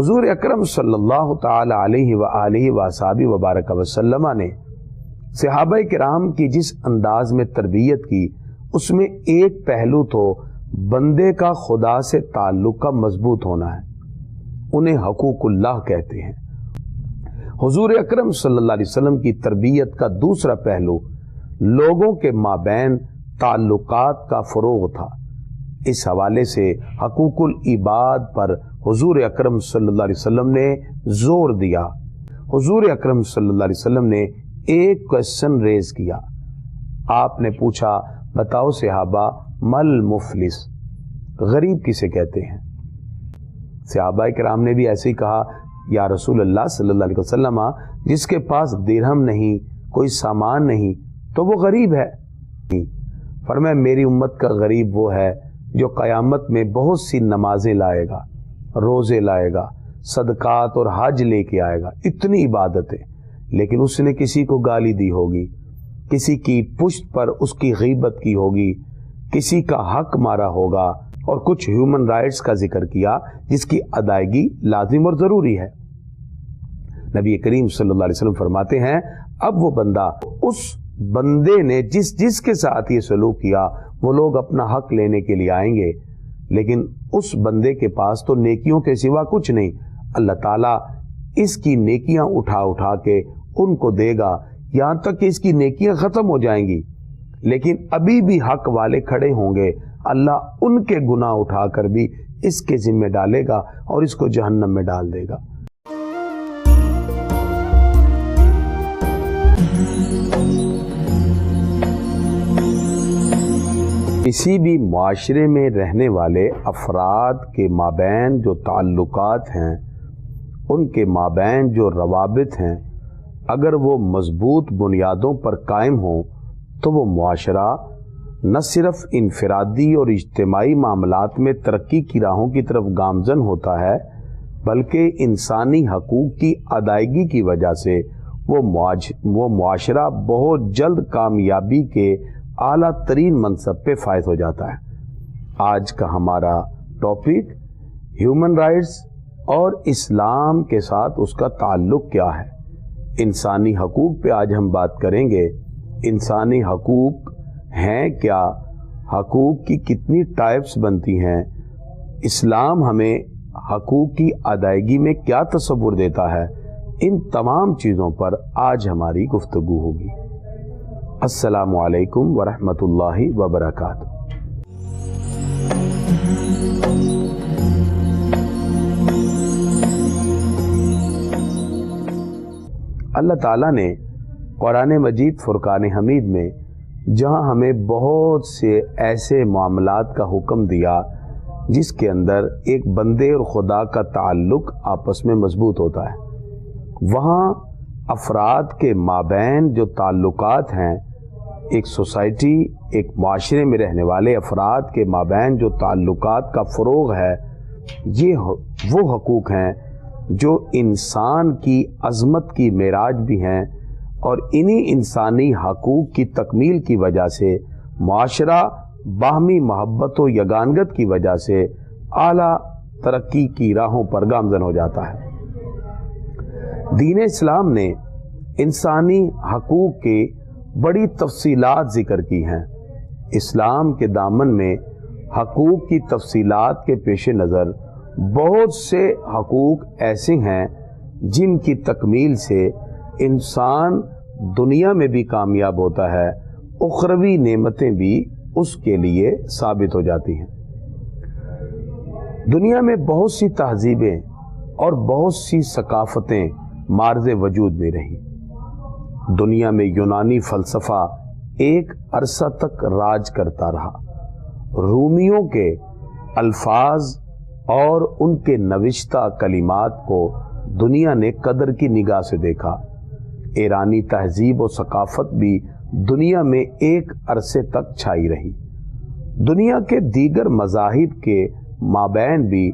حضور اکرم صلی اللہ تعالی علیہ وآلہ وصحبہ وبارک وسلم نے صحابہ کرام کی جس انداز میں تربیت کی، اس میں ایک پہلو تو بندے کا خدا سے تعلق کا مضبوط ہونا ہے، انہیں حقوق اللہ کہتے ہیں۔ حضور اکرم صلی اللہ علیہ وسلم کی تربیت کا دوسرا پہلو لوگوں کے مابین تعلقات کا فروغ تھا۔ اس حوالے سے حقوق العباد پر حضور اکرم صلی اللہ علیہ وسلم نے زور دیا۔ حضور اکرم صلی اللہ علیہ وسلم نے ایک کویسچن ریز کیا، آپ نے پوچھا بتاؤ صحابہ مل مفلس، غریب کسے کہتے ہیں؟ صحابہ کرام نے بھی ایسے ہی کہا یا رسول اللہ صلی اللہ علیہ وسلم، جس کے پاس درہم نہیں، کوئی سامان نہیں تو وہ غریب ہے۔ فرمایا میری امت کا غریب وہ ہے جو قیامت میں بہت سی نمازیں لائے گا، روزے لائے گا، صدقات اور حج لے کے آئے گا، اتنی عبادتیں، لیکن اس نے کسی کو گالی دی ہوگی، کسی کی پشت پر اس کی غیبت کی ہوگی، کسی کا حق مارا ہوگا، اور کچھ ہیومن رائٹس کا ذکر کیا جس کی ادائیگی لازم اور ضروری ہے۔ نبی کریم صلی اللہ علیہ وسلم فرماتے ہیں اب وہ بندہ، اس بندے نے جس کے ساتھ یہ سلوک کیا، وہ لوگ اپنا حق لینے کے لیے آئیں گے، لیکن اس بندے کے پاس تو نیکیوں کے سوا کچھ نہیں، اللہ تعالیٰ اس کی نیکیاں اٹھا کے ان کو دے گا، یہاں تک کہ اس کی نیکیاں ختم ہو جائیں گی، لیکن ابھی بھی حق والے کھڑے ہوں گے، اللہ ان کے گناہ اٹھا کر بھی اس کے ذمہ ڈالے گا اور اس کو جہنم میں ڈال دے گا۔ کسی بھی معاشرے میں رہنے والے افراد کے مابین جو تعلقات ہیں، ان کے مابین جو روابط ہیں، اگر وہ مضبوط بنیادوں پر قائم ہوں تو وہ معاشرہ نہ صرف انفرادی اور اجتماعی معاملات میں ترقی کی راہوں کی طرف گامزن ہوتا ہے، بلکہ انسانی حقوق کی ادائیگی کی وجہ سے وہ معاشرہ بہت جلد کامیابی کے اعلیٰ ترین منصب پہ فائز ہو جاتا ہے۔ آج کا ہمارا ٹاپک ہیومن رائٹس اور اسلام کے ساتھ اس کا تعلق کیا ہے۔ انسانی حقوق پہ آج ہم بات کریں گے۔ انسانی حقوق ہیں کیا؟ حقوق کی کتنی ٹائپس بنتی ہیں؟ اسلام ہمیں حقوق کی ادائیگی میں کیا تصور دیتا ہے؟ ان تمام چیزوں پر آج ہماری گفتگو ہوگی۔ السلام علیکم ورحمۃ اللہ وبرکاتہ۔ اللہ تعالیٰ نے قرآن مجید فرقان حمید میں جہاں ہمیں بہت سے ایسے معاملات کا حکم دیا جس کے اندر ایک بندے اور خدا کا تعلق آپس میں مضبوط ہوتا ہے، وہاں افراد کے مابین جو تعلقات ہیں، ایک سوسائٹی، ایک معاشرے میں رہنے والے افراد کے مابین جو تعلقات کا فروغ ہے، یہ وہ حقوق ہیں جو انسان کی عظمت کی معراج بھی ہیں، اور انہی انسانی حقوق کی تکمیل کی وجہ سے معاشرہ باہمی محبت و یگانگت کی وجہ سے اعلیٰ ترقی کی راہوں پر گامزن ہو جاتا ہے۔ دین اسلام نے انسانی حقوق کی بڑی تفصیلات ذکر کی ہیں۔ اسلام کے دامن میں حقوق کی تفصیلات کے پیش نظر بہت سے حقوق ایسے ہیں جن کی تکمیل سے انسان دنیا میں بھی کامیاب ہوتا ہے، اخروی نعمتیں بھی اس کے لیے ثابت ہو جاتی ہیں۔ دنیا میں بہت سی تہذیبیں اور بہت سی ثقافتیں مارز وجود میں رہیں۔ دنیا میں یونانی فلسفہ ایک عرصہ تک راج کرتا رہا۔ رومیوں کے الفاظ اور ان کے نوشتہ کلمات کو دنیا نے قدر کی نگاہ سے دیکھا۔ ایرانی تہذیب و ثقافت بھی دنیا میں ایک عرصے تک چھائی رہی۔ دنیا کے دیگر مذاہب کے مابین بھی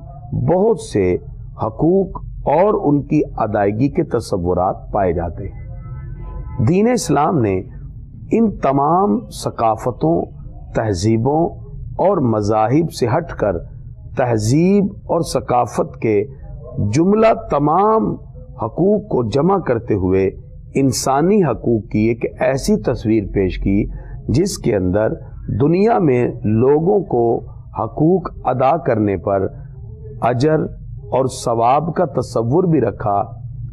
بہت سے حقوق اور ان کی ادائیگی کے تصورات پائے جاتے ہیں۔ دین اسلام نے ان تمام ثقافتوں، تہذیبوں اور مذاہب سے ہٹ کر تہذیب اور ثقافت کے جملہ تمام حقوق کو جمع کرتے ہوئے انسانی حقوق کی ایک ایسی تصویر پیش کی جس کے اندر دنیا میں لوگوں کو حقوق ادا کرنے پر اجر اور ثواب کا تصور بھی رکھا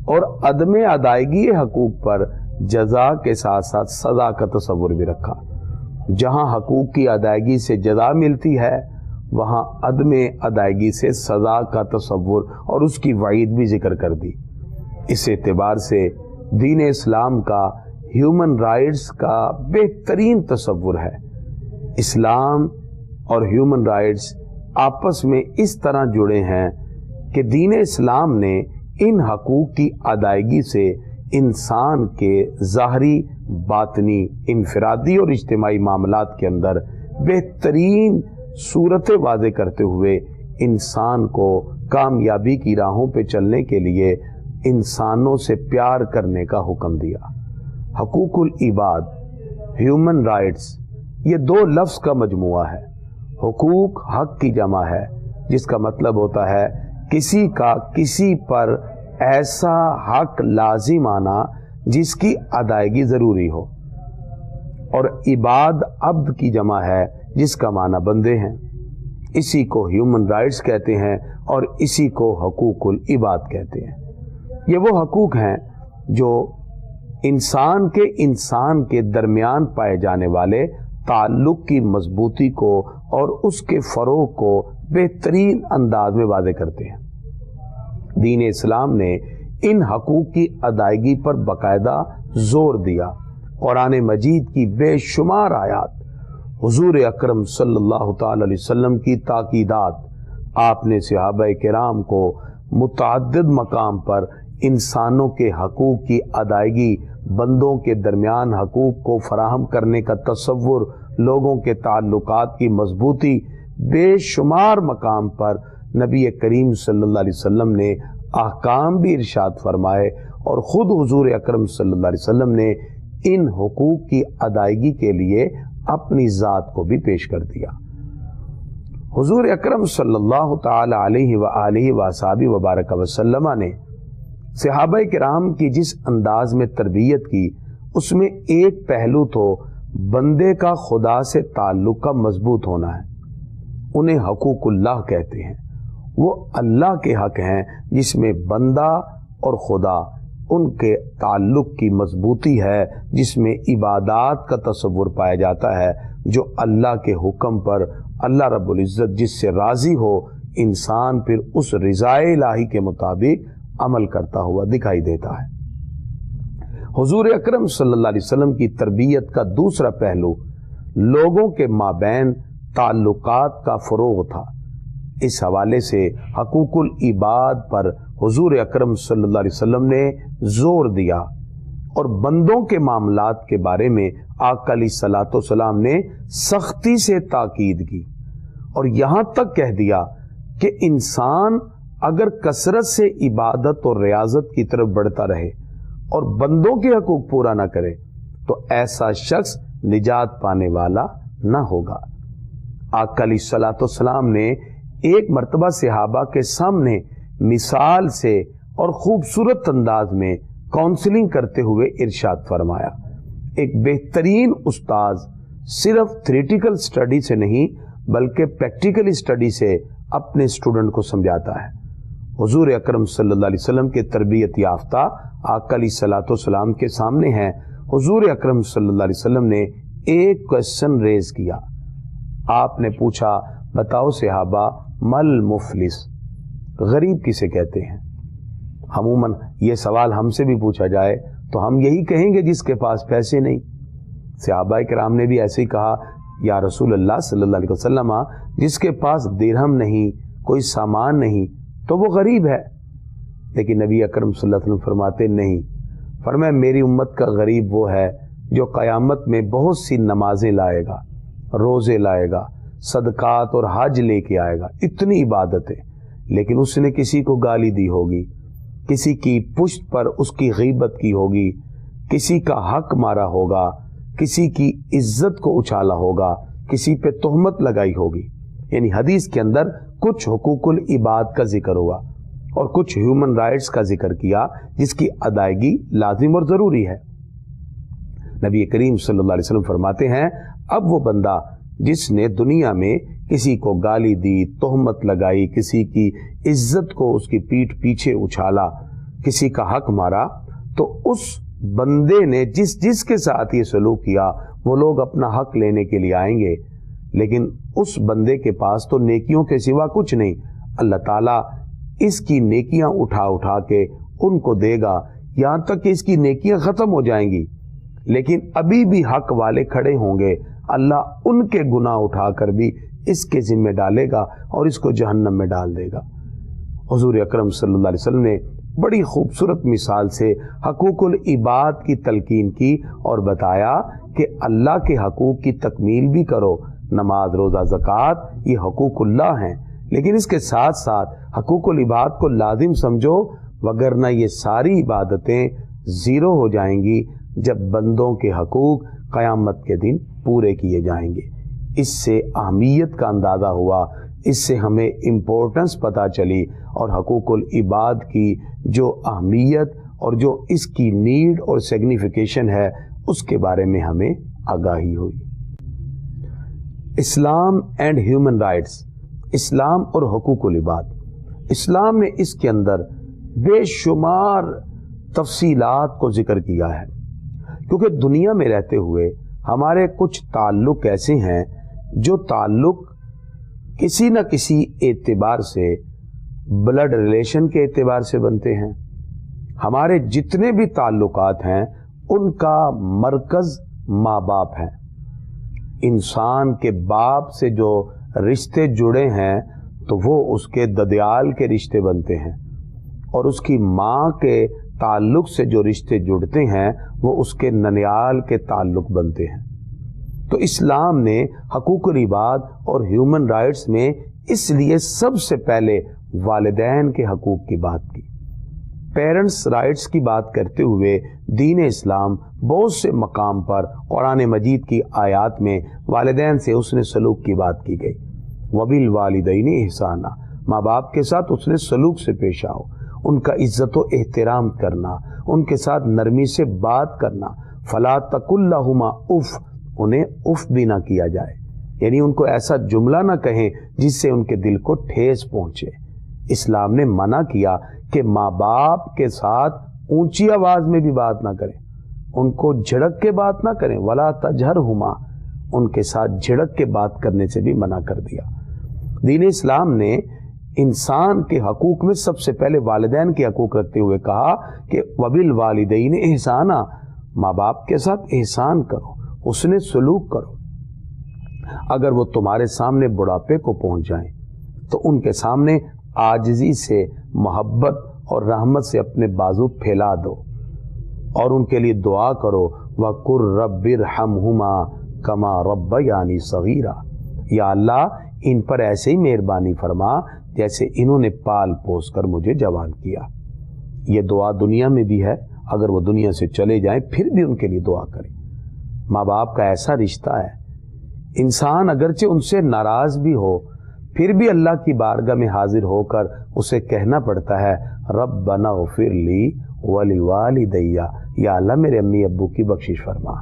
اور عدم ادائیگی حقوق پر جزا کے ساتھ ساتھ سزا کا تصور بھی رکھا۔ جہاں حقوق کی ادائیگی سے جزا ملتی ہے وہاں عدم ادائیگی سے سزا کا تصور اور اس کی وعید بھی ذکر کر دی۔ اس اعتبار سے دین اسلام کا ہیومن رائٹس کا بہترین تصور ہے۔ اسلام اور ہیومن رائٹس آپس میں اس طرح جڑے ہیں کہ دین اسلام نے ان حقوق کی ادائیگی سے انسان کے ظاہری، باطنی، انفرادی اور اجتماعی معاملات کے اندر بہترین صورتیں واضح کرتے ہوئے انسان کو کامیابی کی راہوں پہ چلنے کے لیے انسانوں سے پیار کرنے کا حکم دیا۔ حقوق العباد، ہیومن رائٹس، یہ دو لفظ کا مجموعہ ہے۔ حقوق حق کی جمع ہے جس کا مطلب ہوتا ہے کسی کا کسی پر ایسا حق لازم آنا جس کی ادائیگی ضروری ہو، اور عباد عبد کی جمع ہے جس کا معنی بندے ہیں۔ اسی کو ہیومن رائٹس کہتے ہیں اور اسی کو حقوق العباد کہتے ہیں۔ یہ وہ حقوق ہیں جو انسان کے درمیان پائے جانے والے تعلق کی مضبوطی کو اور اس کے فروغ کو بہترین انداز میں واضح کرتے ہیں۔ دین اسلام نے ان حقوق کی ادائیگی پر باقاعدہ زور دیا۔ قرآن مجید کی بے شمار آیات، حضور اکرم صلی اللہ تعالی علیہ وسلم کی تاکیدات، آپ نے صحابہ کرام کو متعدد مقام پر انسانوں کے حقوق کی ادائیگی، بندوں کے درمیان حقوق کو فراہم کرنے کا تصور، لوگوں کے تعلقات کی مضبوطی، بے شمار مقام پر نبی کریم صلی اللہ علیہ وسلم نے احکام بھی ارشاد فرمائے اور خود حضور اکرم صلی اللہ علیہ وسلم نے ان حقوق کی ادائیگی کے لیے اپنی ذات کو بھی پیش کر دیا۔ حضور اکرم صلی اللہ تعالی علیہ وآلہ وصحبہ وبارک وسلم نے صحابہ کرام کی جس انداز میں تربیت کی اس میں ایک پہلو تو بندے کا خدا سے تعلق کا مضبوط ہونا ہے۔ انہیں حقوق اللہ کہتے ہیں۔ وہ اللہ کے حق ہیں جس میں بندہ اور خدا ان کے تعلق کی مضبوطی ہے، جس میں عبادات کا تصور پایا جاتا ہے، جو اللہ کے حکم پر اللہ رب العزت جس سے راضی ہو، انسان پھر اس رضا الہی کے مطابق عمل کرتا ہوا دکھائی دیتا ہے۔ حضور اکرم صلی اللہ علیہ وسلم کی تربیت کا دوسرا پہلو لوگوں کے مابین تعلقات کا فروغ تھا۔ اس حوالے سے حقوق العباد پر حضور اکرم صلی اللہ علیہ وسلم نے زور دیا اور بندوں کے معاملات کے بارے میں آقا علیہ الصلوۃ والسلام نے سختی سے تاکید کی اور یہاں تک کہہ دیا کہ انسان اگر کثرت سے عبادت اور ریاضت کی طرف بڑھتا رہے اور بندوں کے حقوق پورا نہ کرے تو ایسا شخص نجات پانے والا نہ ہوگا۔ آقا علیہ الصلوۃ والسلام نے ایک مرتبہ صحابہ کے سامنے مثال سے اور خوبصورت انداز میں کاؤنسلنگ کرتے ہوئے ارشاد فرمایا۔ ایک بہترین استاذ صرف تھیوریٹیکل اسٹڈی سے نہیں بلکہ پریکٹیکل اسٹڈی سے اپنے اسٹوڈنٹ کو سمجھاتا ہے۔ حضور اکرم صلی اللہ علیہ وسلم کے تربیت یافتہ آقا علیہ الصلوۃ والسلام کے سامنے ہیں۔ حضور اکرم صلی اللہ علیہ وسلم نے ایک کوشچن ریز کیا۔ آپ نے پوچھا، بتاؤ صحابہ، مل مفلس، غریب کسے کہتے ہیں؟ عموماً یہ سوال ہم سے بھی پوچھا جائے تو ہم یہی کہیں گے جس کے پاس پیسے نہیں۔ صحابہ کرام نے بھی ایسے ہی کہا، یا رسول اللہ صلی اللہ علیہ وسلم، جس کے پاس درہم نہیں، کوئی سامان نہیں تو وہ غریب ہے۔ لیکن نبی اکرم صلی اللہ علیہ وسلم فرماتے نہیں، فرمایا میری امت کا غریب وہ ہے جو قیامت میں بہت سی نمازیں لائے گا، روزے لائے گا، صدقات اور حج لے کے آئے گا، اتنی عبادتیں، لیکن اس نے کسی کو گالی دی ہوگی، کسی کی پشت پر اس کی غیبت کی ہوگی، کسی کا حق مارا ہوگا، کسی کی عزت کو اچھالا ہوگا، کسی پہ تہمت لگائی ہوگی۔ یعنی حدیث کے اندر کچھ حقوق العباد کا ذکر ہوا۔ اور کچھ ہیومن رائٹس کا ذکر کیا جس کی ادائیگی لازم اور ضروری ہے۔ نبی کریم صلی اللہ علیہ وسلم فرماتے ہیں، اب وہ بندہ جس نے دنیا میں کسی کو گالی دی، تہمت لگائی، کسی کی عزت کو اس کی پیٹھ پیچھے اچھالا، کسی کا حق مارا، تو اس بندے نے جس کے ساتھ یہ سلوک کیا وہ لوگ اپنا حق لینے کے لیے آئیں گے، لیکن اس بندے کے پاس تو نیکیوں کے سوا کچھ نہیں۔ اللہ تعالیٰ اس کی نیکیاں اٹھا اٹھا کے ان کو دے گا، یہاں تک کہ اس کی نیکیاں ختم ہو جائیں گی، لیکن ابھی بھی حق والے کھڑے ہوں گے، اللہ ان کے گناہ اٹھا کر بھی اس کے ذمہ ڈالے گا اور اس کو جہنم میں ڈال دے گا۔ حضور اکرم صلی اللہ علیہ وسلم نے بڑی خوبصورت مثال سے حقوق العباد کی تلقین کی اور بتایا کہ اللہ کے حقوق کی تکمیل بھی کرو، نماز، روزہ، زکوٰۃ یہ حقوق اللہ ہیں، لیکن اس کے ساتھ ساتھ حقوق العباد کو لازم سمجھو، وگرنہ یہ ساری عبادتیں زیرو ہو جائیں گی جب بندوں کے حقوق قیامت کے دن پورے کیے جائیں گے۔ اس سے اہمیت کا اندازہ ہوا، اس سے ہمیں امپورٹنس پتہ چلی، اور حقوق العباد کی جو اہمیت اور جو اس کی نیڈ اور سگنیفیکیشن ہے اس کے بارے میں ہمیں آگاہی ہوئی۔ اسلام اینڈ ہیومن رائٹس، اسلام اور حقوق العباد۔ اسلام نے اس کے اندر بے شمار تفصیلات کو ذکر کیا ہے، کیونکہ دنیا میں رہتے ہوئے ہمارے کچھ تعلق ایسے ہیں جو تعلق کسی نہ کسی اعتبار سے بلڈ ریلیشن کے اعتبار سے بنتے ہیں۔ ہمارے جتنے بھی تعلقات ہیں ان کا مرکز ماں باپ ہے۔ انسان کے باپ سے جو رشتے جڑے ہیں تو وہ اس کے ددیال کے رشتے بنتے ہیں، اور اس کی ماں کے تعلق سے جو رشتے جڑتے ہیں وہ اس کے ننیال کے تعلق بنتے ہیں۔ تو اسلام نے حقوق العباد اور ہیومن رائٹس میں اس لیے سب سے پہلے والدین کے حقوق کی بات کی۔ پیرنٹس رائٹس کی بات کرتے ہوئے دین اسلام بہت سے مقام پر قرآن مجید کی آیات میں والدین سے حسن سلوک کی بات کی گئی۔ وَبِالْوَالِدَيْنِ إِحْسَانًا، ماں باپ کے ساتھ حسن سلوک سے پیش آؤ، ان کا عزت و احترام کرنا، ان کے ساتھ نرمی سے بات کرنا۔ فَلَا تَقُل لَّهُمَا اُف، انہیں اف بھی نہ کیا جائے، یعنی ان کو ایسا جملہ نہ کہیں جس سے ان کے دل کو ٹھیس پہنچے۔ اسلام نے منع کیا کہ ماں باپ کے ساتھ اونچی آواز میں بھی بات نہ کریں، ان کو جھڑک کے بات نہ کریں۔ وَلَا تَجْهَرْهُمَا، ان کے ساتھ جھڑک کے بات کرنے سے بھی منع کر دیا۔ دین اسلام نے انسان کے حقوق میں سب سے پہلے والدین کے حقوق رکھتے ہوئے کہا کہ وَبِالْوَالِدَيْنِ إِحْسَانًا، ماں باپ کے ساتھ احسان کرو، حسن سلوک کرو۔ اگر وہ تمہارے سامنے بڑھاپے کو پہنچ جائیں تو ان کے سامنے عاجزی سے، محبت اور رحمت سے اپنے بازو پھیلا دو اور ان کے لیے دعا کرو، وَقُلْ رَبِّ ارْحَمْهُمَا كَمَا رَبَّيَانِي صَغِيرًا، یا اللہ ان پر ایسے ہی مہربانی فرما جیسے انہوں نے پال پوس کر مجھے جوان کیا۔ یہ دعا دنیا میں بھی ہے، اگر وہ دنیا سے چلے جائیں پھر بھی ان کے لیے دعا کریں۔ ماں باپ کا ایسا رشتہ ہے، انسان اگرچہ ان سے ناراض بھی ہو پھر بھی اللہ کی بارگاہ میں حاضر ہو کر اسے کہنا پڑتا ہے، ربنا اغفر لی ولوالدی، یا اللہ میرے امی ابو کی بخشش فرما۔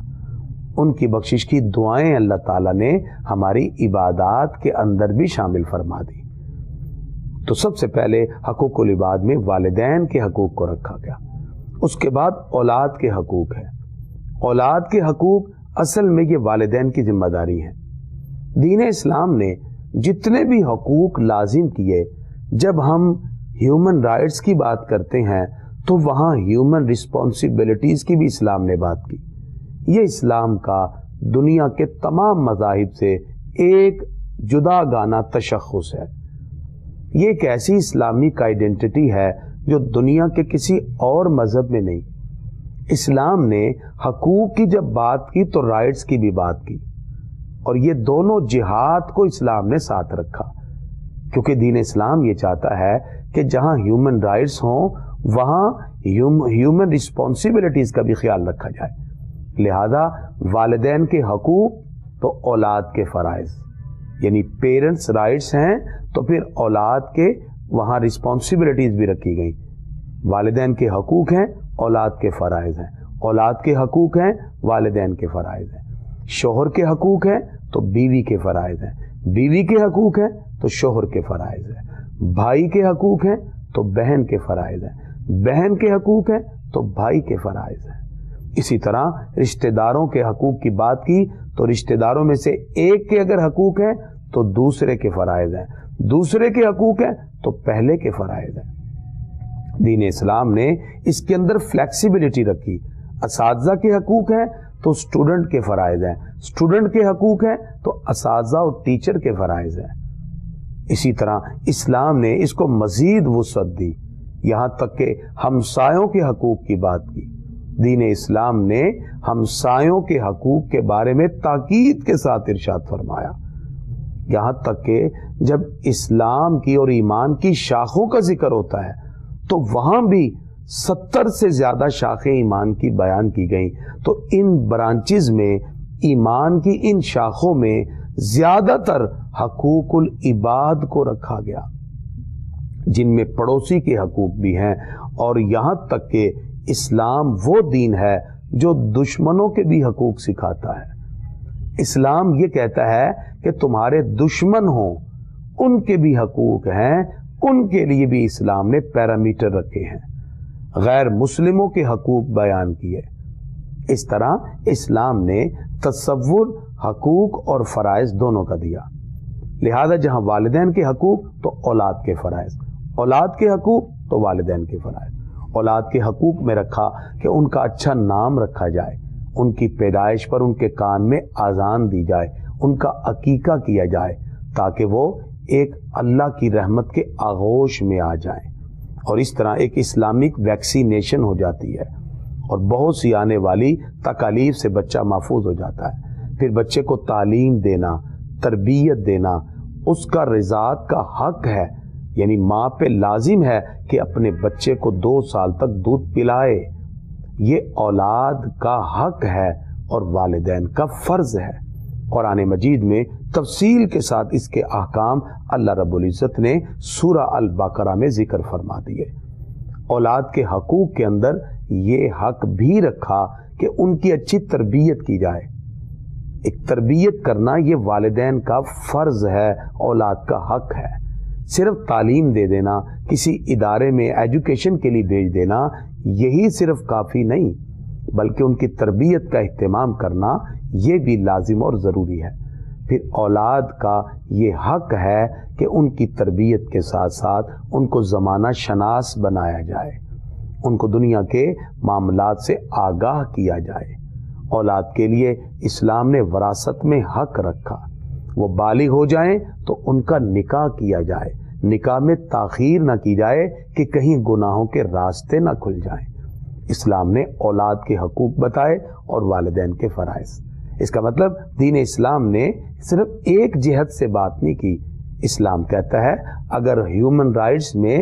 ان کی بخشش کی دعائیں اللہ تعالیٰ نے ہماری عبادات کے اندر بھی شامل فرما دی۔ تو سب سے پہلے حقوق العباد میں والدین کے حقوق کو رکھا گیا۔ اس کے بعد اولاد کے حقوق ہے۔ اولاد کے حقوق اصل میں یہ والدین کی ذمہ داری ہے۔ دین اسلام نے جتنے بھی حقوق لازم کیے، جب ہم ہیومن رائٹس کی بات کرتے ہیں تو وہاں ہیومن رسپانسبلٹیز کی بھی اسلام نے بات کی۔ یہ اسلام کا دنیا کے تمام مذاہب سے ایک جدا گانا تشخص ہے۔ یہ ایک ایسی اسلامک آئیڈینٹی ہے جو دنیا کے کسی اور مذہب میں نہیں۔ اسلام نے حقوق کی جب بات کی تو رائٹس کی بھی بات کی، اور یہ دونوں جہاد کو اسلام نے ساتھ رکھا، کیونکہ دین اسلام یہ چاہتا ہے کہ جہاں ہیومن رائٹس ہوں وہاں ہیومن رسپانسبلٹیز کا بھی خیال رکھا جائے۔ لہذا والدین کے حقوق تو اولاد کے فرائض، یعنی پیرنٹس رائٹس ہیں تو پھر اولاد کے وہاں رسپانسبلٹیز بھی رکھی گئیں. والدین کے حقوق ہیں، اولاد کے فرائض ہیں. اولاد کے حقوق ہیں، والدین کے فرائض ہیں. شوہر کے حقوق ہیں تو بیوی کے فرائض ہیں. بیوی کے حقوق ہیں تو شوہر کے فرائض ہیں. بھائی کے حقوق ہیں تو بہن کے فرائض ہیں. بہن کے حقوق ہیں تو بھائی کے فرائض ہیں. اسی طرح رشتہ داروں کے حقوق کی بات کی تو رشتہ داروں میں سے ایک کے اگر حقوق ہیں تو دوسرے کے فرائض ہیں. دوسرے کے حقوق ہیں تو پہلے کے فرائض ہیں. دین اسلام نے اس کے اندر فلیکسیبلٹی رکھی. اساتذہ کے حقوق ہیں تو اسٹوڈنٹ کے فرائض ہیں. اسٹوڈنٹ کے حقوق ہیں تو اساتذہ اور ٹیچر کے فرائض ہیں. اسی طرح اسلام نے اس کو مزید وسعت دی، یہاں تک کہ ہمسایوں کے حقوق کی بات کی. دین اسلام نے ہمسایوں کے حقوق کے بارے میں تاکید کے ساتھ ارشاد فرمایا، یہاں تک کہ جب اسلام کی اور ایمان کی شاخوں کا ذکر ہوتا ہے تو وہاں بھی 70 سے زیادہ شاخیں ایمان کی بیان کی گئیں. تو ان برانچز میں، ایمان کی ان شاخوں میں زیادہ تر حقوق العباد کو رکھا گیا، جن میں پڑوسی کے حقوق بھی ہیں. اور یہاں تک کہ اسلام وہ دین ہے جو دشمنوں کے بھی حقوق سکھاتا ہے. اسلام یہ کہتا ہے کہ تمہارے دشمن ہوں ان کے بھی حقوق ہیں، ان کے لیے بھی اسلام نے پیرامیٹر رکھے ہیں. غیر مسلموں کے حقوق بیان کیے. اس طرح اسلام نے تصور حقوق اور فرائض دونوں کا دیا. لہذا جہاں والدین کے حقوق تو اولاد کے فرائض، اولاد کے حقوق تو والدین کے فرائض. اولاد کے حقوق میں رکھا کہ ان کا اچھا نام رکھا جائے، ان کی پیدائش پر ان کے کان میں آذان دی جائے، ان کا عقیقہ کیا جائے تاکہ وہ ایک اللہ کی رحمت کے آغوش میں آ جائیں. اور اس طرح ایک اسلامک ویکسینیشن ہو جاتی ہے اور بہت سی آنے والی تکالیف سے بچہ محفوظ ہو جاتا ہے. پھر بچے کو تعلیم دینا، تربیت دینا اس کا رضاعت کا حق ہے. یعنی ماں پہ لازم ہے کہ اپنے بچے کو 2 سال تک دودھ پلائے. یہ اولاد کا حق ہے اور والدین کا فرض ہے. قرآن مجید میں تفصیل کے ساتھ اس کے احکام اللہ رب العزت نے سورہ البقرہ میں ذکر فرما دیے. اولاد کے حقوق کے اندر یہ حق بھی رکھا کہ ان کی اچھی تربیت کی جائے. ایک تربیت کرنا یہ والدین کا فرض ہے، اولاد کا حق ہے. صرف تعلیم دے دینا، کسی ادارے میں ایجوکیشن کے لیے بھیج دینا، یہی صرف کافی نہیں، بلکہ ان کی تربیت کا اہتمام کرنا یہ بھی لازم اور ضروری ہے. پھر اولاد کا یہ حق ہے کہ ان کی تربیت کے ساتھ ساتھ ان کو زمانہ شناس بنایا جائے، ان کو دنیا کے معاملات سے آگاہ کیا جائے. اولاد کے لیے اسلام نے وراثت میں حق رکھا. وہ بالغ ہو جائیں تو ان کا نکاح کیا جائے، نکاح میں تاخیر نہ کی جائے کہ کہیں گناہوں کے راستے نہ کھل جائیں. اسلام نے اولاد کے حقوق بتائے اور والدین کے فرائض. اس کا مطلب دین اسلام نے صرف ایک جہت سے بات نہیں کی. اسلام کہتا ہے اگر ہیومن رائٹس میں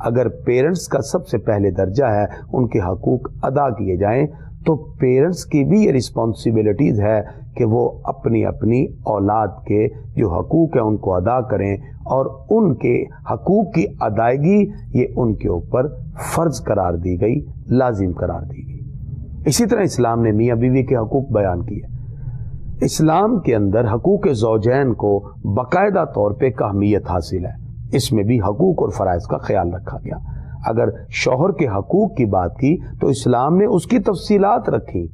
اگر پیرنٹس کا سب سے پہلے درجہ ہے ان کے حقوق ادا کیے جائیں تو پیرنٹس کی بھی یہ رسپانسبلٹیز ہے کہ وہ اپنی اپنی اولاد کے جو حقوق ہیں ان کو ادا کریں، اور ان کے حقوق کی ادائیگی یہ ان کے اوپر فرض قرار دی گئی، لازم قرار دی گئی. اسی طرح اسلام نے میاں بیوی کے حقوق بیان کیے. اسلام کے اندر حقوق زوجین کو باقاعدہ طور پہ ایک اہمیت حاصل ہے. اس میں بھی حقوق اور فرائض کا خیال رکھا گیا. اگر شوہر کے حقوق کی بات کی تو اسلام نے اس کی تفصیلات رکھی،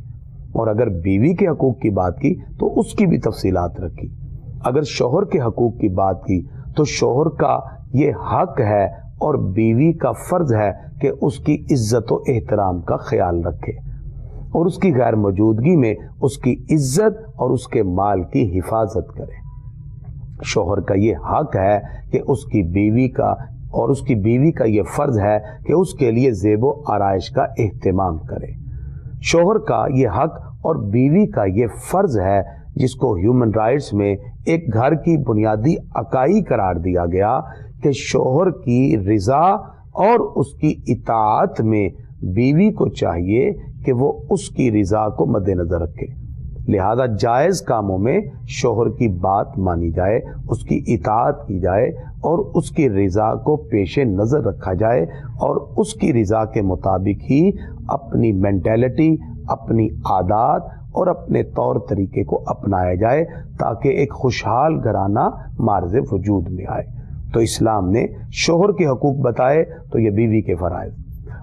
اور اگر بیوی کے حقوق کی بات کی تو اس کی بھی تفصیلات رکھی. اگر شوہر کے حقوق کی بات کی تو شوہر کا یہ حق ہے اور بیوی کا فرض ہے کہ اس کی عزت و احترام کا خیال رکھے اور اس کی غیر موجودگی میں اس کی عزت اور اس کے مال کی حفاظت کرے. شوہر کا یہ حق ہے کہ اس کی بیوی کا اور اس کی بیوی کا یہ فرض ہے کہ اس کے لیے زیب و آرائش کا اہتمام کرے. شوہر کا یہ حق اور بیوی کا یہ فرض ہے جس کو ہیومن رائٹس میں ایک گھر کی بنیادی اکائی قرار دیا گیا کہ شوہر کی رضا اور اس کی اطاعت میں بیوی کو چاہیے کہ وہ اس کی رضا کو مد نظر رکھے. لہذا جائز کاموں میں شوہر کی بات مانی جائے، اس کی اطاعت کی جائے اور اس کی رضا کو پیش نظر رکھا جائے اور اس کی رضا کے مطابق ہی اپنی مینٹیلٹی، اپنی عادات اور اپنے طور طریقے کو اپنایا جائے تاکہ ایک خوشحال گھرانہ مارز وجود میں آئے۔ تو اسلام نے شوہر کے حقوق بتائے تو یہ بیوی کے فرائض،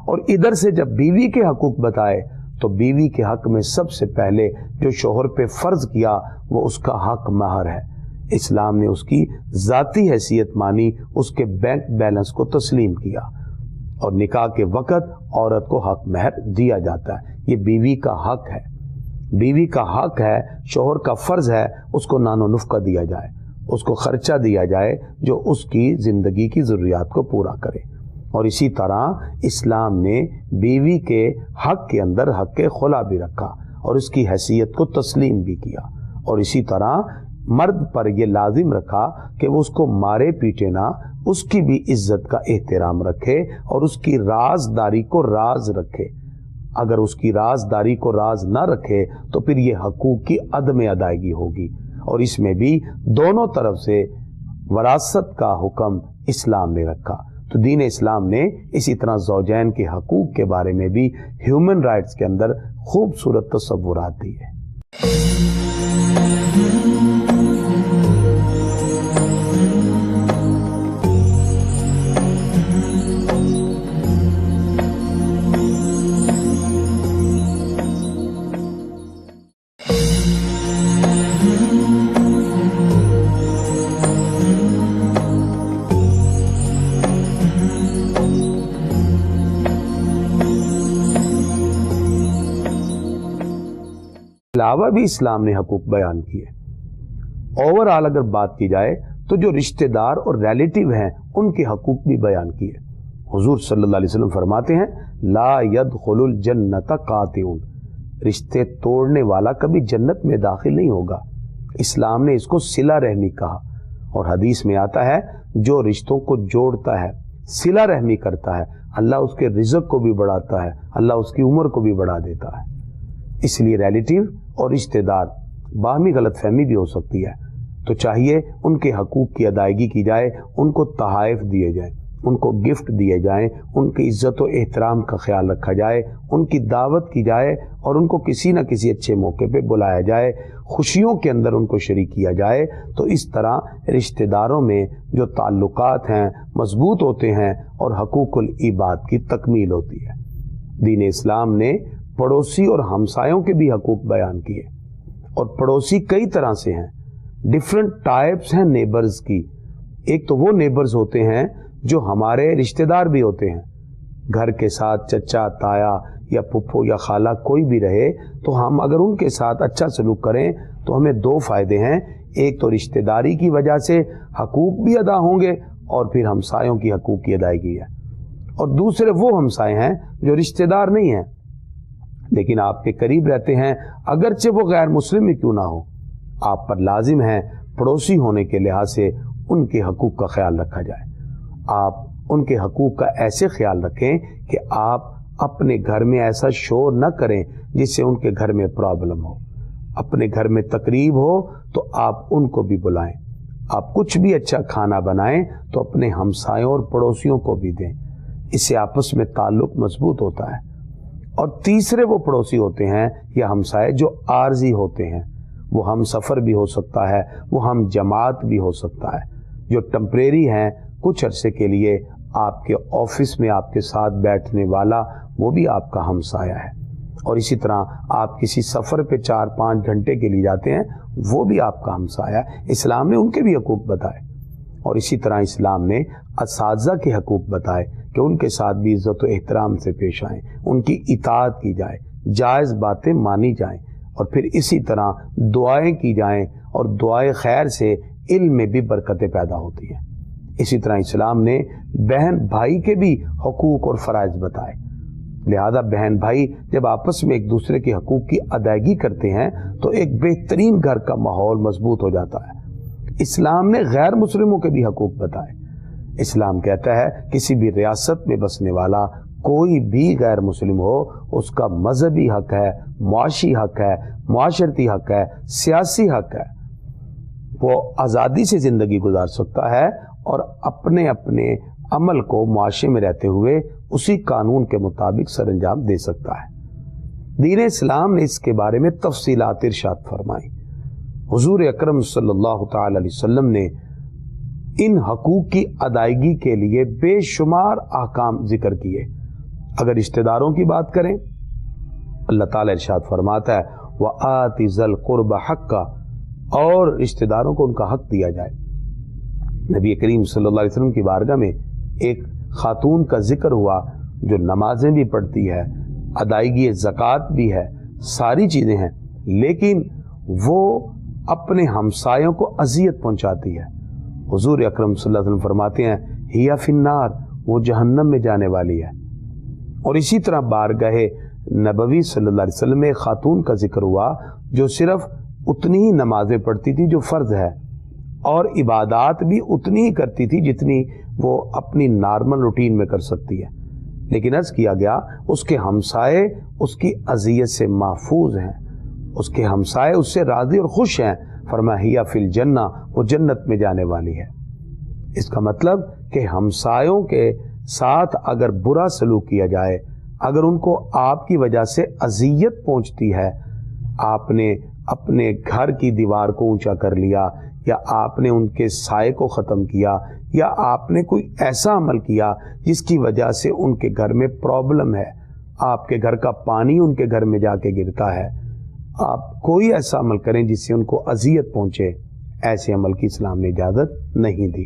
اور ادھر سے جب بیوی کے حقوق بتائے تو بیوی کے حق میں سب سے پہلے جو شوہر پہ فرض کیا وہ اس کا حق مہر ہے۔ اسلام نے اس کی ذاتی حیثیت مانی، اس کے بینک بیلنس کو تسلیم کیا، اور نکاح کے وقت عورت کو حق مہر دیا جاتا ہے۔ یہ بیوی کا حق ہے، بیوی کا حق ہے، شوہر کا فرض ہے اس کو نان و نفقہ دیا جائے، اس کو خرچہ دیا جائے جو اس کی زندگی کی ضروریات کو پورا کرے۔ اور اسی طرح اسلام نے بیوی کے حق کے اندر حق خلا بھی رکھا اور اس کی حیثیت کو تسلیم بھی کیا، اور اسی طرح مرد پر یہ لازم رکھا کہ وہ اس کو مارے پیٹے نہ، اس کی بھی عزت کا احترام رکھے اور اس کی رازداری کو راز رکھے۔ اگر اس کی رازداری کو راز نہ رکھے تو پھر یہ حقوق کی عدم ادائیگی ہوگی، اور اس میں بھی دونوں طرف سے وراثت کا حکم اسلام نے رکھا۔ تو دین اسلام نے اسی طرح زوجین کے حقوق کے بارے میں بھی ہیومن رائٹس کے اندر خوبصورت تصورات دی ہے۔ علاوہ بھی اسلام نے حقوق بیان کیے۔ اوورآل اگر بات کی جائے تو جو رشتہ دار اور ریلیٹیو ہیں ان کے حقوق بھی بیان کیے۔ حضور صلی اللہ علیہ وسلم فرماتے ہیں لا يدخل الجنت قاطع، رشتے توڑنے والا کبھی جنت میں داخل نہیں ہوگا۔ اسلام نے اس کو صلہ رحمی کہا، اور حدیث میں آتا ہے جو رشتوں کو جوڑتا ہے، صلہ رحمی کرتا ہے، اللہ اس کے رزق کو بھی بڑھاتا ہے، اللہ اس کی عمر کو بھی بڑھا دیتا ہے۔ اس لیے ریلیٹیو اور رشتہ دار باہمی غلط فہمی بھی ہو سکتی ہے، تو چاہیے ان کے حقوق کی ادائیگی کی جائے، ان کو تحائف دیے جائیں، ان کو گفٹ دیے جائیں، ان کی عزت و احترام کا خیال رکھا جائے، ان کی دعوت کی جائے اور ان کو کسی نہ کسی اچھے موقع پہ بلایا جائے، خوشیوں کے اندر ان کو شریک کیا جائے۔ تو اس طرح رشتہ داروں میں جو تعلقات ہیں مضبوط ہوتے ہیں اور حقوق العباد کی تکمیل ہوتی ہے۔ دین اسلام نے پڑوسی اور ہمسایوں کے بھی حقوق بیان کیے، اور پڑوسی کئی طرح سے ہیں، ڈفرنٹ ٹائپس ہیں نیبرز کی۔ ایک تو وہ نیبرز ہوتے ہیں جو ہمارے رشتہ دار بھی ہوتے ہیں، گھر کے ساتھ چچا، تایا یا پھپھو یا خالہ کوئی بھی رہے تو ہم اگر ان کے ساتھ اچھا سلوک کریں تو ہمیں دو فائدے ہیں، ایک تو رشتہ داری کی وجہ سے حقوق بھی ادا ہوں گے اور پھر ہمسایوں کی حقوق کی ادائیگی ہے، اور دوسرے وہ ہمسائے ہیں جو رشتہ دار نہیں ہیں لیکن آپ کے قریب رہتے ہیں، اگرچہ وہ غیر مسلم ہی کیوں نہ ہو، آپ پر لازم ہے پڑوسی ہونے کے لحاظ سے ان کے حقوق کا خیال رکھا جائے۔ آپ ان کے حقوق کا ایسے خیال رکھیں کہ آپ اپنے گھر میں ایسا شور نہ کریں جس سے ان کے گھر میں پرابلم ہو۔ اپنے گھر میں تقریب ہو تو آپ ان کو بھی بلائیں، آپ کچھ بھی اچھا کھانا بنائیں تو اپنے ہمسایوں اور پڑوسیوں کو بھی دیں، اس سے آپس میں تعلق مضبوط ہوتا ہے۔ اور تیسرے وہ پڑوسی ہوتے ہیں یا ہمسائے جو عارضی ہوتے ہیں، وہ ہم سفر بھی ہو سکتا ہے، وہ ہم جماعت بھی ہو سکتا ہے، جو ٹمپریری ہیں، کچھ عرصے کے لیے آپ کے آفس میں آپ کے ساتھ بیٹھنے والا، وہ بھی آپ کا ہمسایہ ہے۔ اور اسی طرح آپ کسی سفر پہ 4-5 گھنٹے کے لیے جاتے ہیں، وہ بھی آپ کا ہمسایہ ہے۔ اسلام نے ان کے بھی حقوق بتائے، اور اسی طرح اسلام نے اساتذہ کے حقوق بتائے کہ ان کے ساتھ بھی عزت و احترام سے پیش آئیں، ان کی اطاعت کی جائے، جائز باتیں مانی جائیں، اور پھر اسی طرح دعائیں کی جائیں، اور دعائیں خیر سے علم میں بھی برکتیں پیدا ہوتی ہیں۔ اسی طرح اسلام نے بہن بھائی کے بھی حقوق اور فرائض بتائے، لہذا بہن بھائی جب آپس میں ایک دوسرے کے حقوق کی ادائیگی کرتے ہیں تو ایک بہترین گھر کا ماحول مضبوط ہو جاتا ہے۔ اسلام نے غیر مسلموں کے بھی حقوق بتائے۔ اسلام کہتا ہے کسی بھی ریاست میں بسنے والا کوئی بھی غیر مسلم ہو، اس کا مذہبی حق ہے، معاشی حق ہے، معاشرتی حق ہے، سیاسی حق ہے، وہ آزادی سے زندگی گزار سکتا ہے اور اپنے اپنے عمل کو معاشرے میں رہتے ہوئے اسی قانون کے مطابق سر انجام دے سکتا ہے۔ دین اسلام نے اس کے بارے میں تفصیلات ارشاد فرمائی۔ حضور اکرم صلی اللہ تعالی علیہ وسلم نے ان حقوق کی ادائیگی کے لیے بے شمار احکام ذکر کیے۔ اگر رشتہ داروں کی بات کریں، اللہ تعالی ارشاد فرماتا ہے وَآتِ ذَا الْقُرْبَ حَقَّهُ، اور رشتہ داروں کو ان کا حق دیا جائے۔ نبی کریم صلی اللہ علیہ وسلم کی بارگاہ میں ایک خاتون کا ذکر ہوا جو نمازیں بھی پڑھتی ہے، ادائیگی زکوٰۃ بھی ہے، ساری چیزیں ہیں، لیکن وہ اپنے ہمسایوں کو اذیت پہنچاتی ہے۔ حضور اکرم صلی اللہ علیہ وسلم فرماتے ہیں ہِیَ فِی النار، وہ جہنم میں جانے والی ہے۔ اور اسی طرح بارگاہ نبوی صلی اللہ علیہ وسلم میں ایک خاتون کا ذکر ہوا جو صرف اتنی ہی نمازیں پڑھتی تھی جو فرض ہے، اور عبادات بھی اتنی ہی کرتی تھی جتنی وہ اپنی نارمل روٹین میں کر سکتی ہے، لیکن عرض کیا گیا اس کے ہمسائے اس کی اذیت سے محفوظ ہیں، اس کے ہمسائے اس سے راضی اور خوش ہیں۔ فرمایا ہِیَ فِی الجنہ، وہ جنت میں جانے والی ہے۔ اس کا مطلب کہ ہمسایوں کے ساتھ اگر برا سلوک کیا جائے، اگر ان کو آپ کی وجہ سے اذیت پہنچتی ہے، آپ نے اپنے گھر کی دیوار کو اونچا کر لیا، یا آپ نے ان کے سائے کو ختم کیا، یا آپ نے کوئی ایسا عمل کیا جس کی وجہ سے ان کے گھر میں پرابلم ہے، آپ کے گھر کا پانی ان کے گھر میں جا کے گرتا ہے، آپ کوئی ایسا عمل کریں جس سے ان کو اذیت پہنچے، ایسے عمل کی اسلام نے اجازت نہیں دی۔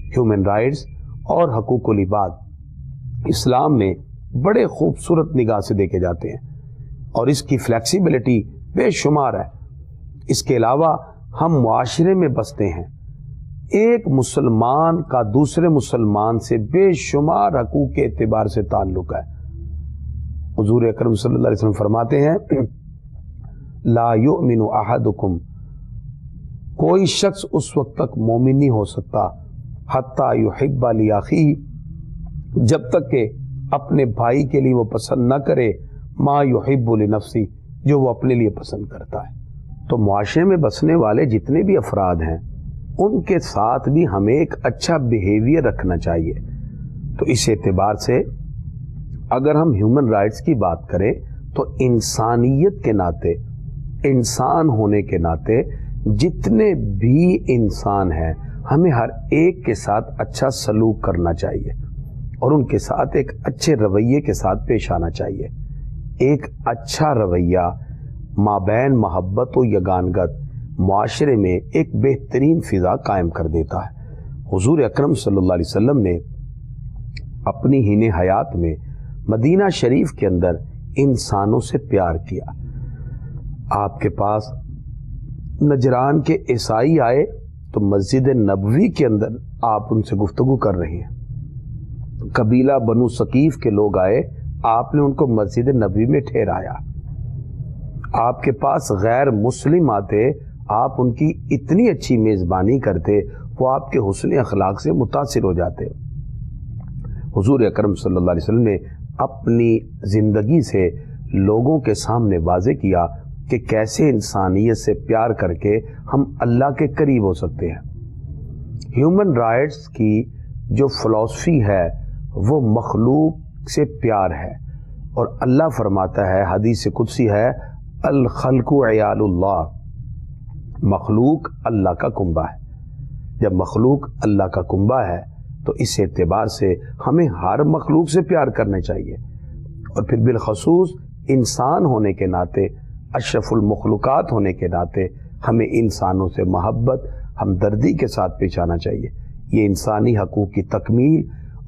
ہیومن رائٹس اور حقوق العباد اسلام میں بڑے خوبصورت نگاہ سے دیکھے جاتے ہیں، اور اس کی فلیکسیبلٹی بے شمار ہے۔ اس کے علاوہ ہم معاشرے میں بستے ہیں، ایک مسلمان کا دوسرے مسلمان سے بے شمار حقوق کے اعتبار سے تعلق ہے۔ حضور اکرم صلی اللہ علیہ وسلم فرماتے ہیں لا یؤمن احدکم، کوئی شخص اس وقت تک مومن نہیں ہو سکتا حتی یحب لاخیہ، جب تک کہ اپنے بھائی کے لیے وہ پسند نہ کرے ما یحب لنفسہ، جو وہ اپنے لیے پسند کرتا ہے۔ تو معاشرے میں بسنے والے جتنے بھی افراد ہیں ان کے ساتھ بھی ہمیں ایک اچھا بیہیویئر رکھنا چاہیے۔ تو اس اعتبار سے اگر ہم ہیومن رائٹس کی بات کریں تو انسانیت کے ناطے، انسان ہونے کے ناطے جتنے بھی انسان ہیں ہمیں ہر ایک کے ساتھ اچھا سلوک کرنا چاہیے، اور ان کے ساتھ ایک اچھے رویے کے ساتھ پیش آنا چاہیے۔ ایک اچھا رویہ مابین محبت و یگانگت معاشرے میں ایک بہترین فضا قائم کر دیتا ہے۔ حضور اکرم صلی اللہ علیہ وسلم نے اپنی ہین حیات میں مدینہ شریف کے اندر انسانوں سے پیار کیا۔ آپ کے پاس نجران کے عیسائی آئے تو مسجد نبوی کے اندر آپ ان سے گفتگو کر رہے ہیں۔ قبیلہ بنو ثقیف کے لوگ آئے، آپ نے ان کو مسجد نبوی میں ٹھہرایا۔ آپ کے پاس غیر مسلم آتے، آپ ان کی اتنی اچھی میزبانی کرتے، وہ آپ کے حسن اخلاق سے متاثر ہو جاتے۔ حضور اکرم صلی اللہ علیہ وسلم نے اپنی زندگی سے لوگوں کے سامنے واضح کیا کہ کیسے انسانیت سے پیار کر کے ہم اللہ کے قریب ہو سکتے ہیں۔ ہیومن رائٹس کی جو فلسفی ہے وہ مخلوق سے پیار ہے، اور اللہ فرماتا ہے، حدیث قدسی ہے، الخلق عیال اللہ، مخلوق اللہ کا کنبہ ہے۔ جب مخلوق اللہ کا کنبہ ہے تو اس اعتبار سے ہمیں ہر مخلوق سے پیار کرنا چاہیے، اور پھر بالخصوص انسان ہونے کے ناطے، اشرف المخلوقات ہونے کے ناطے ہمیں انسانوں سے محبت، ہمدردی کے ساتھ پیش آنا چاہیے۔ یہ انسانی حقوق کی تکمیل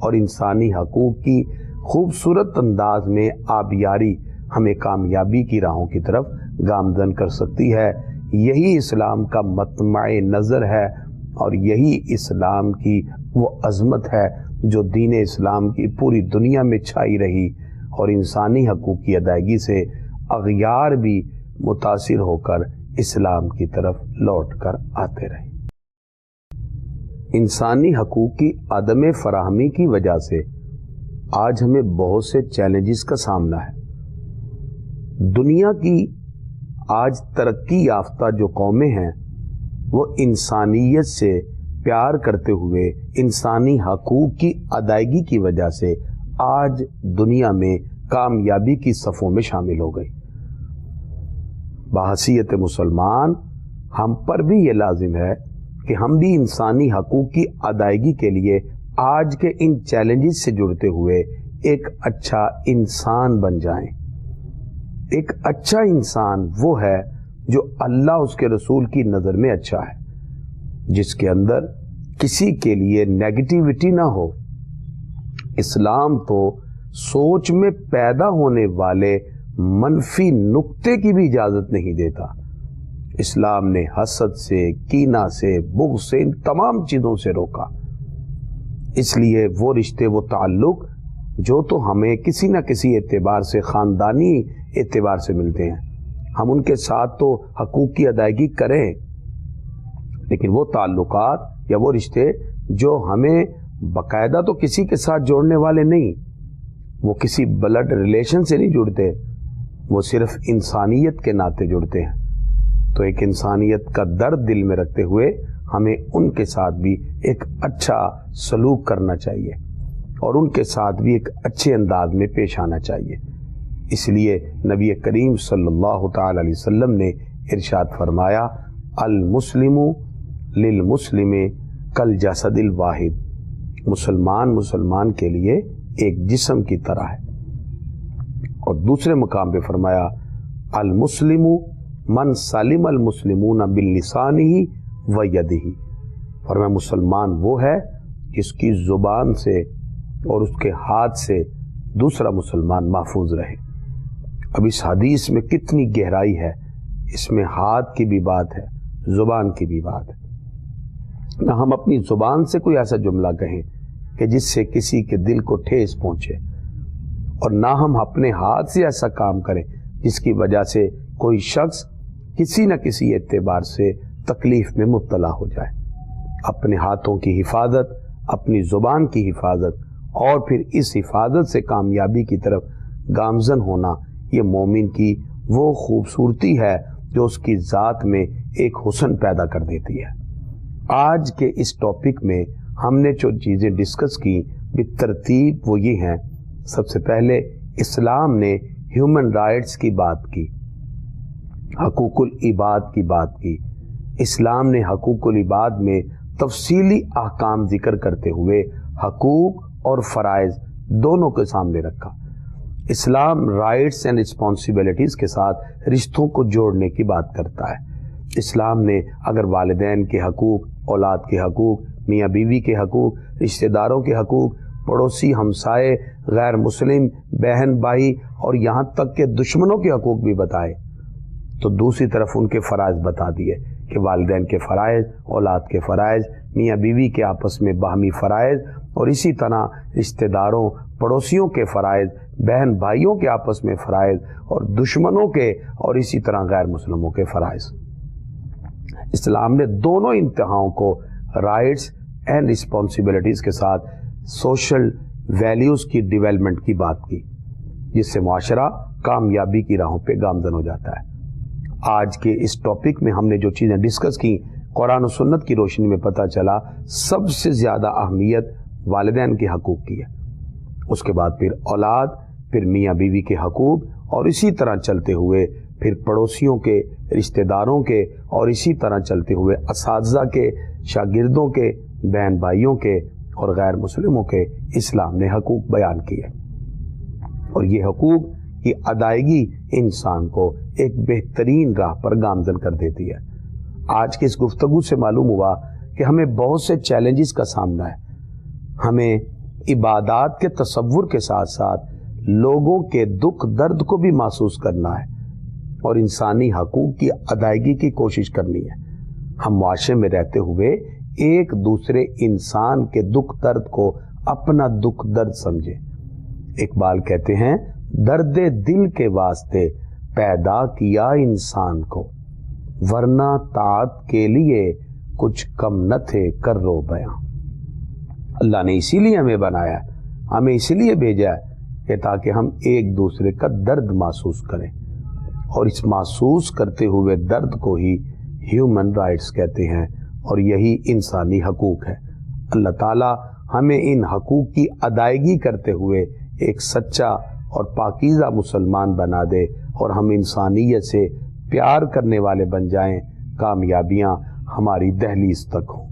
اور انسانی حقوق کی خوبصورت انداز میں آبیاری ہمیں کامیابی کی راہوں کی طرف گامزن کر سکتی ہے۔ یہی اسلام کا مطمع نظر ہے، اور یہی اسلام کی وہ عظمت ہے جو دین اسلام کی پوری دنیا میں چھائی رہی، اور انسانی حقوق کی ادائیگی سے اغیار بھی متاثر ہو کر اسلام کی طرف لوٹ کر آتے رہے۔ انسانی حقوق کی عدم فراہمی کی وجہ سے آج ہمیں بہت سے چیلنجز کا سامنا ہے۔ دنیا کی آج ترقی یافتہ جو قومیں ہیں وہ انسانیت سے پیار کرتے ہوئے انسانی حقوق کی ادائیگی کی وجہ سے آج دنیا میں کامیابی کی صفوں میں شامل ہو گئی۔ بحیثیت مسلمان ہم پر بھی یہ لازم ہے کہ ہم بھی انسانی حقوق کی ادائیگی کے لیے آج کے ان چیلنجز سے جڑتے ہوئے ایک اچھا انسان بن جائیں۔ ایک اچھا انسان وہ ہے جو اللہ اس کے رسول کی نظر میں اچھا ہے، جس کے اندر کسی کے لیے نیگیٹیوٹی نہ ہو۔ اسلام تو سوچ میں پیدا ہونے والے منفی نقطے کی بھی اجازت نہیں دیتا۔ اسلام نے حسد سے، کینہ سے، بغض سے، ان تمام چیزوں سے روکا۔ اس لیے وہ رشتے، وہ تعلق جو تو ہمیں کسی نہ کسی اعتبار سے، خاندانی اعتبار سے ملتے ہیں، ہم ان کے ساتھ تو حقوق کی ادائیگی کریں، لیکن وہ تعلقات یا وہ رشتے جو ہمیں باقاعدہ تو کسی کے ساتھ جوڑنے والے نہیں، وہ کسی بلڈ ریلیشن سے نہیں جڑتے، وہ صرف انسانیت کے ناطے جڑتے ہیں۔ تو ایک انسانیت کا درد دل میں رکھتے ہوئے ہمیں ان کے ساتھ بھی ایک اچھا سلوک کرنا چاہیے اور ان کے ساتھ بھی ایک اچھے انداز میں پیش آنا چاہیے۔ اس لیے نبی کریم صلی اللہ تعالی علیہ وسلم نے ارشاد فرمایا، المسلم للمسلم کالجسد الواحد، مسلمان کے لیے ایک جسم کی طرح ہے۔ اور دوسرے مقام پہ فرمایا، المسلم من سلم المسلمون بلسانہ و یدہ، فرمایا مسلمان وہ ہے جس کی زبان سے اور اس کے ہاتھ سے دوسرا مسلمان محفوظ رہے۔ اب اس حدیث میں کتنی گہرائی ہے، اس میں ہاتھ کی بھی بات ہے، زبان کی بھی بات ہے۔ نہ ہم اپنی زبان سے کوئی ایسا جملہ کہیں کہ جس سے کسی کے دل کو ٹھیس پہنچے، اور نہ ہم اپنے ہاتھ سے ایسا کام کریں جس کی وجہ سے کوئی شخص کسی نہ کسی اعتبار سے تکلیف میں مبتلا ہو جائے۔ اپنے ہاتھوں کی حفاظت، اپنی زبان کی حفاظت اور پھر اس حفاظت سے کامیابی کی طرف گامزن ہونا، یہ مومن کی وہ خوبصورتی ہے جو اس کی ذات میں ایک حسن پیدا کر دیتی ہے۔ آج کے اس ٹاپک میں ہم نے جو چیزیں ڈسکس کی بالترتیب وہ یہ ہیں۔ سب سے پہلے اسلام نے ہیومن رائٹس کی بات کی، حقوق العباد کی بات کی۔ اسلام نے حقوق العباد میں تفصیلی احکام ذکر کرتے ہوئے حقوق اور فرائض دونوں کے سامنے رکھا۔ اسلام رائٹس اینڈ رسپانسبلٹیز کے ساتھ رشتوں کو جوڑنے کی بات کرتا ہے۔ اسلام نے اگر والدین کے حقوق، اولاد کے حقوق، میاں بیوی کے حقوق، رشتہ داروں کے حقوق، پڑوسی، ہمسائے، غیر مسلم، بہن بھائی اور یہاں تک کہ دشمنوں کے حقوق بھی بتائے، تو دوسری طرف ان کے فرائض بتا دیے کہ والدین کے فرائض، اولاد کے فرائض، میاں بیوی کے آپس میں باہمی فرائض، اور اسی طرح رشتہ داروں، پڑوسیوں کے فرائض، بہن بھائیوں کے آپس میں فرائض، اور دشمنوں کے اور اسی طرح غیر مسلموں کے فرائض۔ اسلام نے دونوں انتہاؤں کو رائٹس اینڈ رسپانسبلٹیز کے ساتھ سوشل ویلیوز کی ڈیولپمنٹ کی بات کی، جس سے معاشرہ کامیابی کی راہوں پہ گامزن ہو جاتا ہے۔ آج کے اس ٹاپک میں ہم نے جو چیزیں ڈسکس کی، قرآن و سنت کی روشنی میں پتہ چلا سب سے زیادہ اہمیت والدین کے حقوق کی ہے، اس کے بعد پھر اولاد، پھر میاں بیوی کے حقوق، اور اسی طرح چلتے ہوئے پھر پڑوسیوں کے، رشتہ داروں کے، اور اسی طرح چلتے ہوئے اساتذہ کے، شاگردوں کے، بہن بھائیوں کے اور غیر مسلموں کے اسلام نے حقوق بیان کیے۔ اور یہ حقوق کی ادائیگی انسان کو ایک بہترین راہ پر گامزن کر دیتی ہے۔ آج کی اس گفتگو سے معلوم ہوا کہ ہمیں بہت سے چیلنجز کا سامنا ہے۔ ہمیں عبادات کے تصور کے ساتھ ساتھ لوگوں کے دکھ درد کو بھی محسوس کرنا ہے اور انسانی حقوق کی ادائیگی کی کوشش کرنی ہے۔ ہم معاشرے میں رہتے ہوئے ایک دوسرے انسان کے دکھ درد کو اپنا دکھ درد سمجھے۔ اقبال کہتے ہیں، درد دل کے واسطے پیدا کیا انسان کو، ورنہ طاعت کے لیے کچھ کم نہ تھے کر رو بیاں۔ اللہ نے اسی لیے ہمیں بنایا ہمیں اس لیے بھیجا ہے کہ تاکہ ہم ایک دوسرے کا درد محسوس کریں، اور اس محسوس کرتے ہوئے درد کو ہی ہیومن رائٹس کہتے ہیں، اور یہی انسانی حقوق ہے۔ اللہ تعالی ہمیں ان حقوق کی ادائیگی کرتے ہوئے ایک سچا اور پاکیزہ مسلمان بنا دے، اور ہم انسانیت سے پیار کرنے والے بن جائیں، کامیابیاں ہماری دہلیز تک ہوں۔